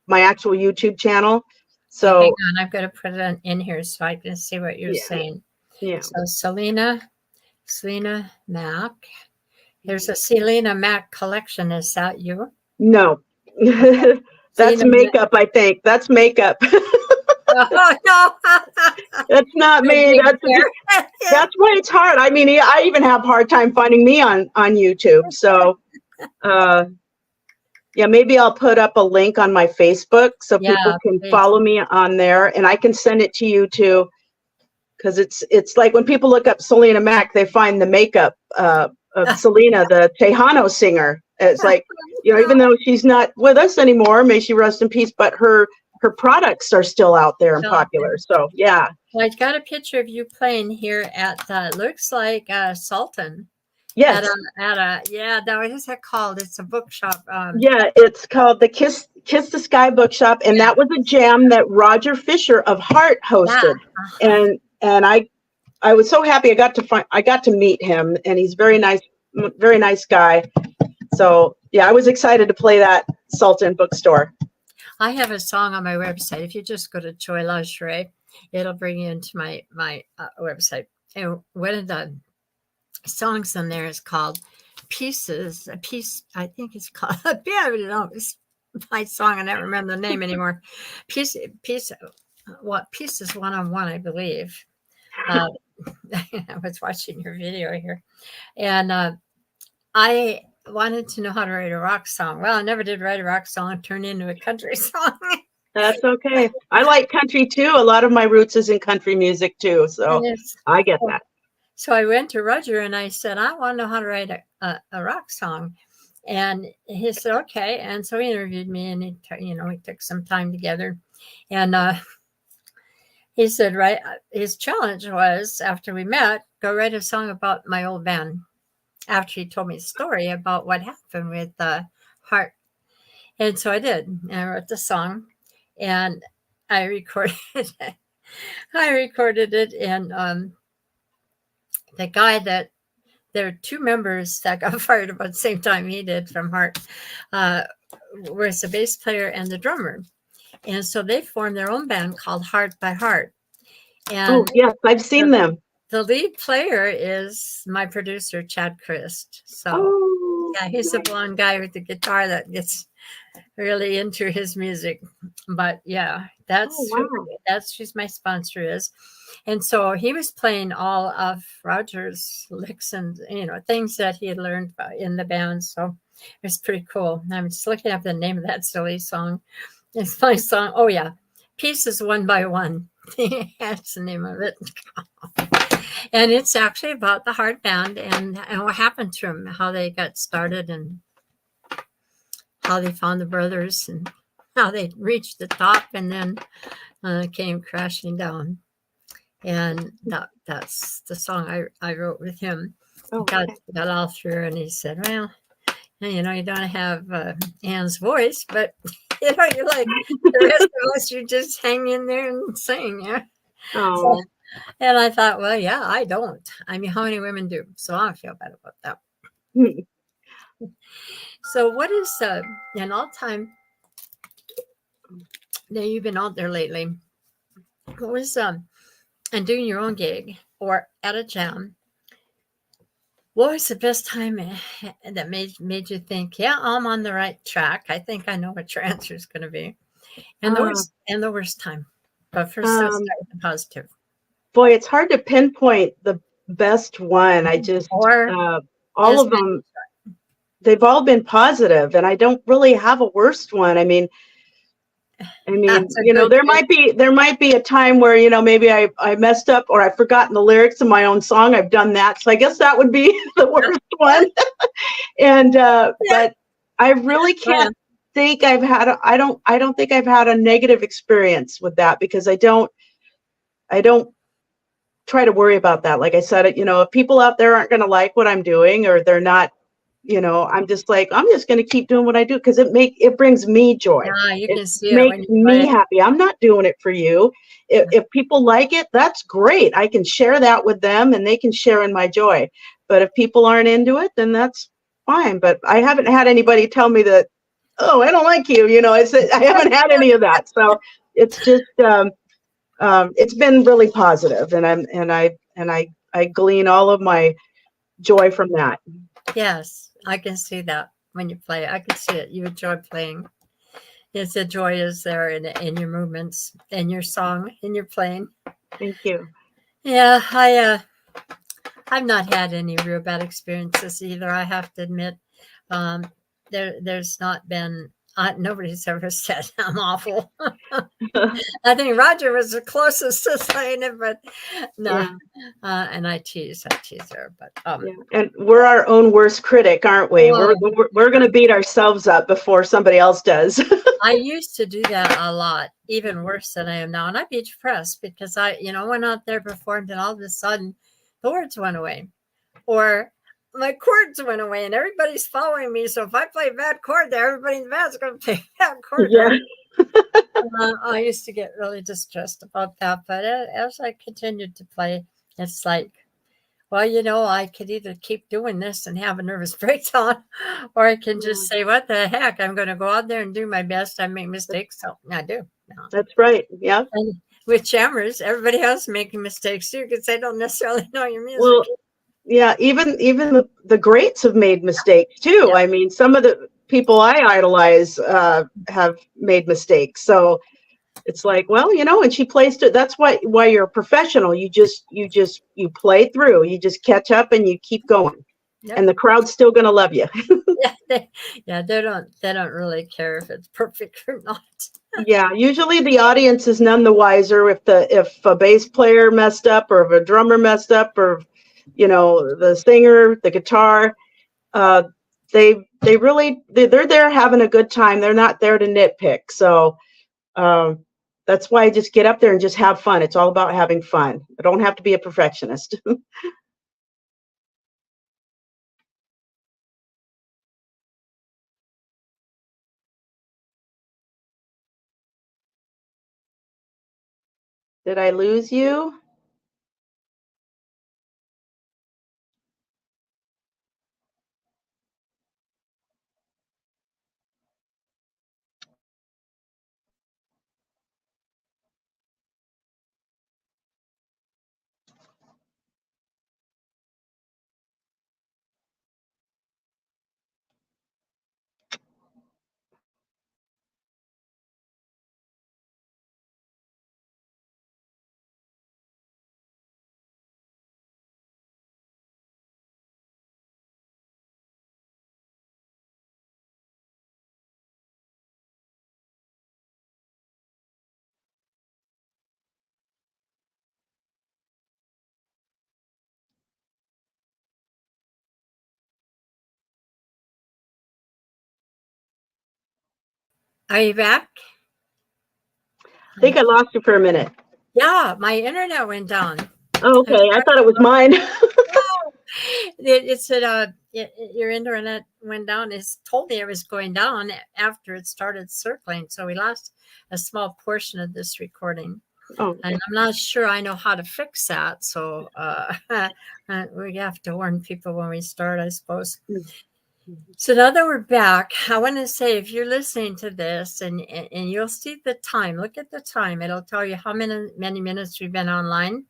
my actual YouTube channel. So hang on, I've got to put it in here so I can see what you're saying. Yeah. So Selena Mac. There's a Selena Mac collection. Is that you? No. That's makeup, I think. That's makeup. Oh, no. That's not me. That's why it's hard. I mean, I even have a hard time finding me on YouTube. So, yeah, maybe I'll put up a link on my Facebook so people can follow me on there, and I can send it to you too. Because it's like when people look up Selena Mac, they find the makeup of Selena, the Tejano singer. It's like, even though she's not with us anymore, may she rest in peace, but her products are still out there and popular. So, yeah. Well, I've got a picture of you playing here at, looks like Sultan. Yes. Now what is that called? It's a bookshop. Yeah, it's called the Kiss the Sky Bookshop, and that was a jam that Roger Fisher of Heart hosted. And I was so happy I got to meet him, and he's very nice guy. So yeah, I was excited to play that Sultan bookstore. I have a song on my website. If you just go to Joy Lingerie, it'll bring you into my website. And one of the songs on there is called Pieces. A piece, I think it's called. I don't know. It's my song. I don't remember the name anymore. Piece. What Pieces 101, I believe. I was watching your video here, and I wanted to know how to write a rock song. Well, I never did write a rock song and turn into a country song. That's okay. I like country too. A lot of my roots is in country music too, so I get that. So I went to Roger and I said, I want to know how to write a rock song. And he said, okay. And so he interviewed me, and he took some time together. And he said, right, his challenge was, after we met, go write a song about my old band. After he told me the story about what happened with Heart. And so I did. And I wrote the song, and I recorded it. I recorded it, and the guy that, there are two members that got fired about the same time he did from Heart, was the bass player and the drummer. And so they formed their own band called Heart by Heart. And yes, I've seen them. The lead player is my producer, Chad Christ. So yeah, he's a blonde guy with the guitar that gets really into his music. But yeah, that's who my sponsor is. And so he was playing all of Roger's licks and, things that he had learned in the band. So it was pretty cool. I'm just looking up the name of that silly song. It's my song. Oh yeah. Pieces One by One. That's the name of it. And it's actually about the Heart band and what happened to them, how they got started and how they found the brothers and how they reached the top and then came crashing down. And that's the song I wrote with him. Got all through, and he said, well, you don't have Anne's voice, but you're like the rest of us, you just hang in there and sing. Yeah. So, and I thought, well, yeah, I don't. I mean, how many women do? So I feel bad about that. So what is an all-time, now you've been out there lately, what was and doing your own gig or at a jam, what was the best time that made you think, yeah, I'm on the right track? I think I know what your answer is going to be. And the worst time. But first, let's start with the positive. Boy, it's hard to pinpoint the best one. I just all of them, they've all been positive, and I don't really have a worst one. I mean, there might be a time where, maybe I messed up or I've forgotten the lyrics of my own song. I've done that. So I guess that would be the worst one. And, but I really can't think I don't think I've had a negative experience with that, because I don't try to worry about that. Like I said, if people out there aren't going to like what I'm doing, or they're not, I'm just like, I'm just going to keep doing what I do, because it brings me joy. Yeah, you can see it makes me happy. I'm not doing it for you. If people like it, that's great. I can share that with them, and they can share in my joy. But if people aren't into it, then that's fine. But I haven't had anybody tell me that, oh, I don't like you. I haven't had any of that. So it's just it's been really positive, and I glean all of my joy from that. Yes, I can see that when you play. I can see it. You enjoy playing. Yes, the joy is there in your movements, in your song, in your playing. Thank you. Yeah, I've not had any real bad experiences either. I have to admit, there's not been. Nobody's ever said I'm awful. I think Roger was the closest to saying it, but no. Yeah. And I tease her, but and we're our own worst critic, aren't we? We're going to beat ourselves up before somebody else does. I used to do that a lot, even worse than I am now, and I'd be depressed because I went out there, performed, and all of a sudden the words went away, or my chords went away, and everybody's following me. So if I play a bad chord there, everybody in the band's going to play a bad chord. Yeah. I used to get really distressed about that. But as I continued to play, it's like, well, I could either keep doing this and have a nervous breakdown, or I can just say, what the heck? I'm going to go out there and do my best. I make mistakes. So I do. No. That's right. Yeah. And with jammers, everybody else making mistakes too, because they don't necessarily know your music. Well, yeah, even the greats have made mistakes too. Yeah. I mean, some of the people I idolize have made mistakes. So it's like, well, and she plays to, that's why you're a professional. You play through, you just catch up and you keep going. Yep. and the crowd's still going to love you. They don't really care if it's perfect or not. Yeah, usually the audience is none the wiser if a bass player messed up or if a drummer messed up or the singer, the guitar. Uh, they're there having a good time. They're not there to nitpick. So that's why I just get up there and just have fun. It's all about having fun. I don't have to be a perfectionist. Did I lose you? Are you back? I think I lost you for a minute. Yeah, my internet went down. Oh, okay. I thought it was mine. It said your internet went down. It told me it was going down after it started circling. So we lost a small portion of this recording. Oh, and I'm not sure I know how to fix that. So we have to warn people when we start, I suppose. So now that we're back, I want to say, if you're listening to this and you'll see the time, look at the time. It'll tell you how many minutes we've been online.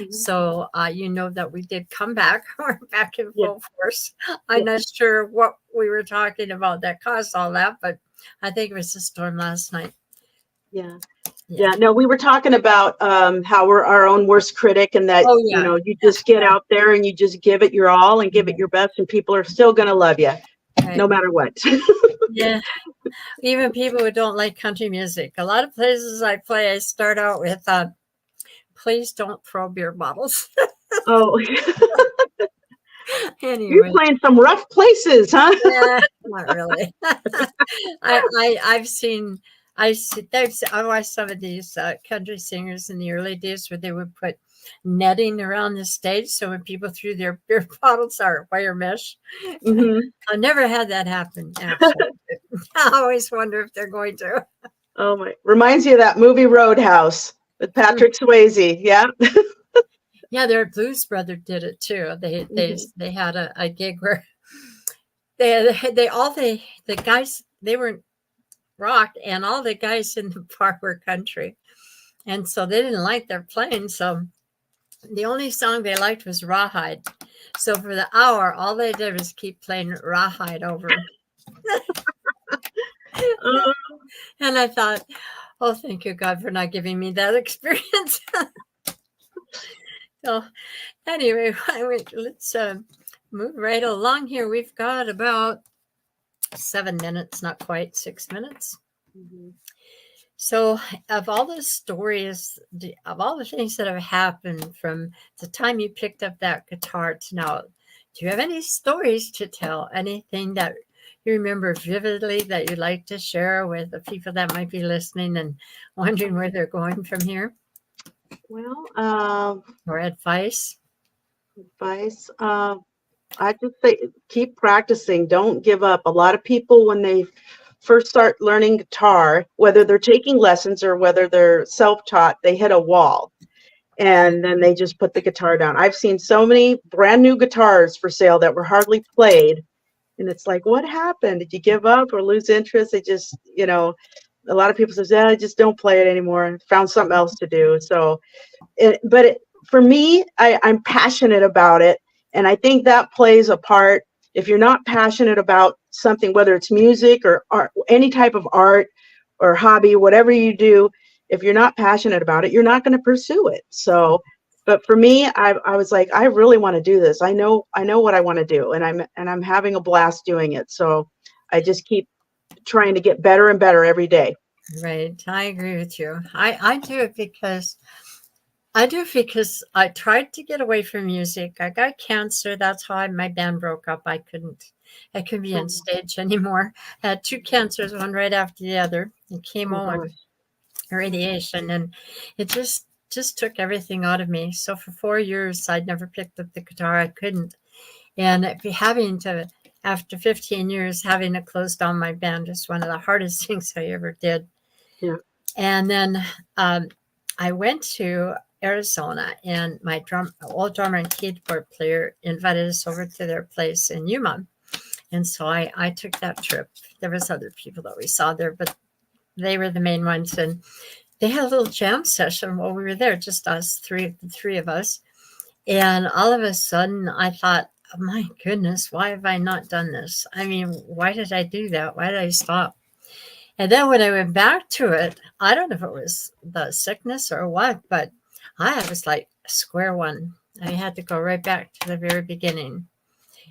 So you know that we did come back. We're back in full force. I'm not sure what we were talking about that caused all that, but I think it was the storm last night. Yeah. No, we were talking about how we're our own worst critic, and that you just get out there and you just give it your all and give it your best, and people are still going to love you, no matter what. Yeah. Even people who don't like country music. A lot of places I play, I start out with, please don't throw beer bottles. Oh. Anyway. You're playing some rough places, huh? Yeah, not really. I've watched some of these country singers in the early days where they would put netting around the stage, so when people threw their beer bottles or wire mesh. I never had that happen, actually. I always wonder if they're going to. Oh my! Reminds you of that movie Roadhouse with Patrick Swayze. Yeah. Yeah, their Blues Brother did it too. They had a gig where the guys, they were rock, and all the guys in the bar were country, and so they didn't like their playing. So the only song they liked was Rawhide. So for the hour, all they did was keep playing Rawhide over. And I thought, oh, thank you, God, for not giving me that experience. So anyway, let's move right along here. We've got about 7 minutes, not quite 6 minutes. So of all the stories, of all the things that have happened from the time you picked up that guitar to now, do you have any stories to tell? Anything that you remember vividly that you'd like to share with the people that might be listening and wondering where they're going from here? Well, or advice? I just say keep practicing. Don't give up. A lot of people, when they first start learning guitar, whether they're taking lessons or whether they're self-taught, they hit a wall and then they just put the guitar down. I've seen so many brand new guitars for sale that were hardly played. And it's like, what happened? Did you give up or lose interest? They just, a lot of people say, yeah, I just don't play it anymore. Found something else to do. So, for me, I'm passionate about it. And I think that plays a part. If you're not passionate about something, whether it's music or art, any type of art or hobby, whatever you do, if you're not passionate about it, you're not going to pursue it. So But for me, I was like, I really want to do this. I know what I want to do, and I'm having a blast doing it. So I just keep trying to get better and better every day. Right. I agree with you. I do it because I tried to get away from music. I got cancer. That's how my band broke up. I couldn't be on Oh, stage anymore. I had two cancers, one right after the other, and oh chemo and gosh. radiation, and it just took everything out of me. So for 4 years, I'd never picked up the guitar. I couldn't, and having to after 15 years having to close down my band is one of the hardest things I ever did. Yeah. And then I went to Arizona, and my old drummer and keyboard player invited us over to their place in Yuma. And so I took that trip. There was other people that we saw there, but they were the main ones. And they had a little jam session while we were there, just us the three of us. And all of a sudden, I thought, oh my goodness, why have I not done this? I mean, why did I do that? Why did I stop? And then when I went back to it, I don't know if it was the sickness or what, but I was like square one. I had to go right back to the very beginning.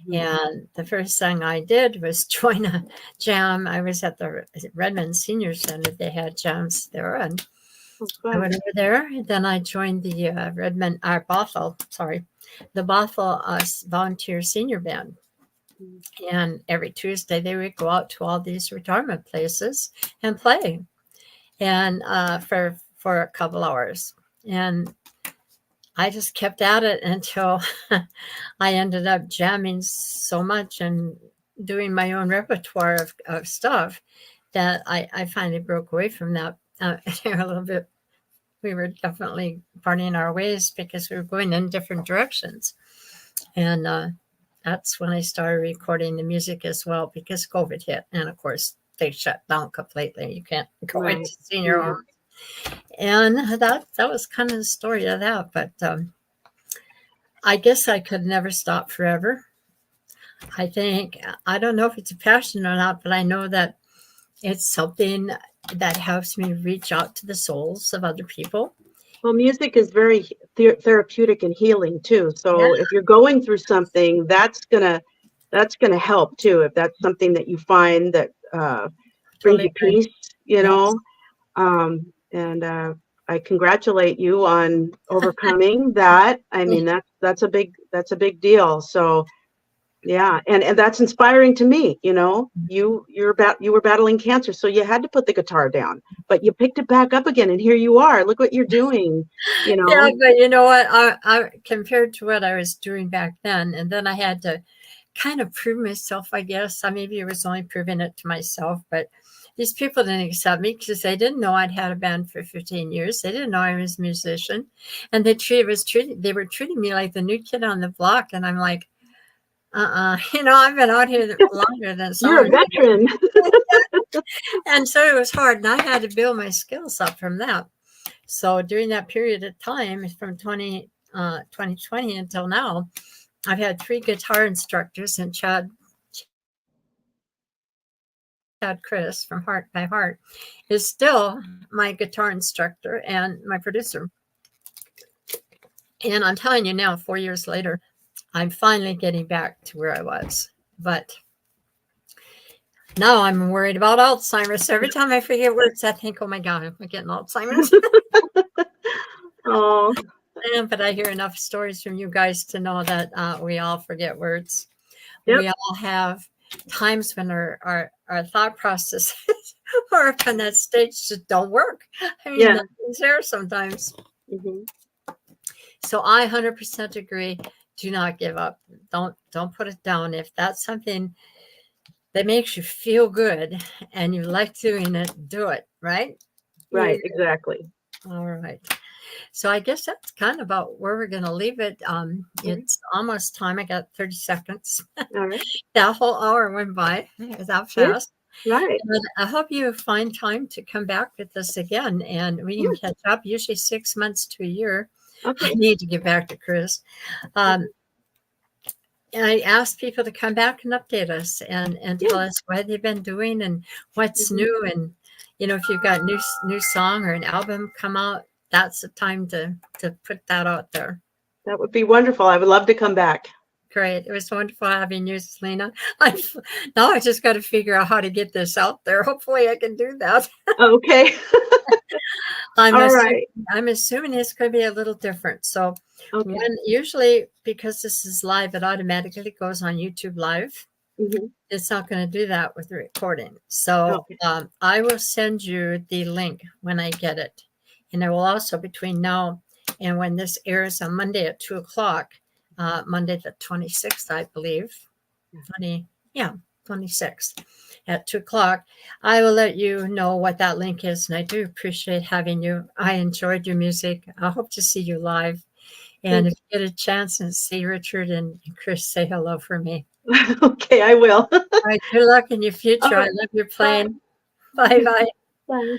Mhm. And the first thing I did was join a jam. I was at the Redmond Senior Center. They had jams there, and Oh, I fun. went over there. And then I joined the the Bothell Volunteer Senior Band. Mhm. And every Tuesday they would go out to all these retirement places and play, and for a couple hours. And I just kept at it until I ended up jamming so much and doing my own repertoire of stuff that I finally broke away from that a little bit. We were definitely parting our ways because we were going in different directions. And that's when I started recording the music as well, because COVID hit. And of course, they shut down completely. You can't go into Right. senior Yeah. home. And that was kind of the story of that. But I guess I could never stop forever. I think, I don't know if it's a passion or not, but I know that it's something that helps me reach out to the souls of other people. Well, music is very therapeutic and healing too. Yeah, So if you're going through something, that's gonna help too. If that's something that you find that brings totally you agree. peace, you Yes. know. And I congratulate you on overcoming that. I mean, that's a big deal. So yeah, and that's inspiring to me, you know. You were battling cancer, so you had to put the guitar down, but you picked it back up again, and here you are. Look what you're doing, you Yeah, know. but you know what? I compared to what I was doing back then, and then I had to kind of prove myself, I guess. I maybe I was only proving it to myself, but these people didn't accept me because they didn't know I'd had a band for 15 years. They didn't know I was a musician, and they were treating me like the new kid on the block, and I'm like, I've been out here longer than some You're a of you. veteran. And so it was hard, and I had to build my skills up from that. So during that period of time, from 2020 until now, I've had three guitar instructors, and Chad Chris from Heart by Heart is still my guitar instructor and my producer. And I'm telling you now, 4 years later, I'm finally getting back to where I was. But now I'm worried about Alzheimer's. So every time I forget words, I think, oh my God, I'm getting Alzheimer's. Oh, But I hear enough stories from you guys to know that we all forget words. yep, We all have times when our thought processes or up on that stage just don't work. I mean, yeah. nothing's there sometimes. Hmm. So I 100% agree. Do not give up. Don't put it down. If that's something that makes you feel good and you like doing it, do it. Right? Right, You, exactly. all right. So I guess that's kind of about where we're going to leave it. All right, It's almost time. I got 30 seconds. all right. That whole hour went by that Yeah, fast. right. And I hope you find time to come back with us again, and we can Yeah, catch up. Usually 6 months to a year. I okay. need to get back to Chris. Um, and I asked people to come back and update us and Yeah. tell us what they've been doing and what's Hmm. new. And if you've got new song or an album come out, that's the time to put that out there. That would be wonderful. I would love to come back. Great. It was wonderful having you, Selena. Now I just got to figure out how to get this out there. Hopefully I can do that. Okay. I'm All assuming, right. I'm assuming it's going to be a little different. So Okay. usually because this is live, it automatically goes on YouTube Live. Mhm. It's not going to do that with the recording. So Okay. I will send you the link when I get it. And I will also, between now and when this airs on Monday at 2 o'clock, Monday the 26th, I believe. 26th at 2 o'clock, I will let you know what that link is. And I do appreciate having you. I enjoyed your music. I hope to see you live. And if you get a chance and see Richard and Chris, say hello for me. Okay, I will. All right. Good luck in your future. I All love your right. playing. Bye bye. Bye.